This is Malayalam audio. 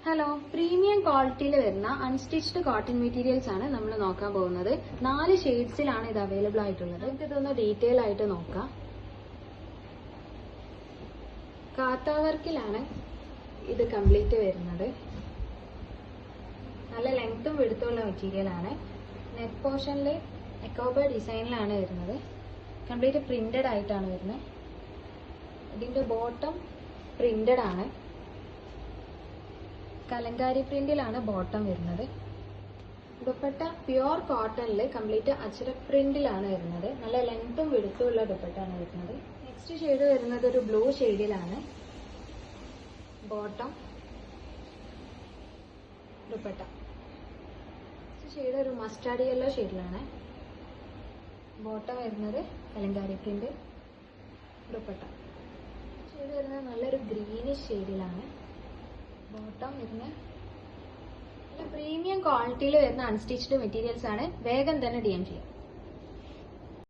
ഹലോ, പ്രീമിയം ക്വാളിറ്റിയിൽ വരുന്ന അൺസ്റ്റിച്ച്ഡ് കോട്ടൺ മെറ്റീരിയൽസ് ആണ് നമ്മൾ നോക്കാൻ പോകുന്നത്. 4 ഷെയ്ഡ്സിലാണ് ഇത് അവൈലബിൾ ആയിട്ടുള്ളത്. നമുക്ക് ഇതൊന്ന് ഡീറ്റെയിൽ ആയിട്ട് നോക്കാം. കാത്ത വർക്കിലാണ് ഇത് കംപ്ലീറ്റ് വരുന്നത്. നല്ല ലെങ്ത്തും വിടുത്തുള്ള മെറ്റീരിയൽ ആണ്. നെക്ക് പോർഷനിൽ എക്കോബ ഡിസൈനിലാണ് വരുന്നത്. കംപ്ലീറ്റ് പ്രിന്റഡ് ആയിട്ടാണ് വരുന്നത്. ഇതിന്റെ ബോട്ടം പ്രിന്റഡ് ആണ്. കലങ്കാരി പ്രിന്റിലാണ് ബോട്ടം വരുന്നത്. ദുപ്പട്ട പ്യുവർ കോട്ടണിൽ കംപ്ലീറ്റ് അജ്രക് പ്രിന്റിലാണ് വരുന്നത്. നല്ല ലെങ്ത്തും വിടുത്തുള്ള ദുപ്പട്ടാണ് വരുന്നത്. നെക്സ്റ്റ് ഷെയ്ഡ് വരുന്നത് ഒരു ബ്ലൂ ഷെയ്ഡിലാണ്. ബോട്ടം ദുപ്പട്ട. നെക്സ്റ്റ് ഷെയ്ഡ് ഒരു മസ്റ്റാർഡ് യെല്ലോ ഷെയ്ഡിലാണ്. ബോട്ടം വരുന്നത് കലങ്കാരി പ്രിന്റ്, ദുപ്പട്ട. ഷെയ്ഡ് വരുന്നത് നല്ലൊരു ഗ്രീനിഷ് ഷെയ്ഡിലാണ്. ബോട്ടം വരുന്ന പ്രീമിയം ക്വാളിറ്റിയിൽ വരുന്ന അൺസ്റ്റിച്ച്ഡ് മെറ്റീരിയൽസ് ആണ്. വേഗം തന്നെ DM ചെയ്യാം.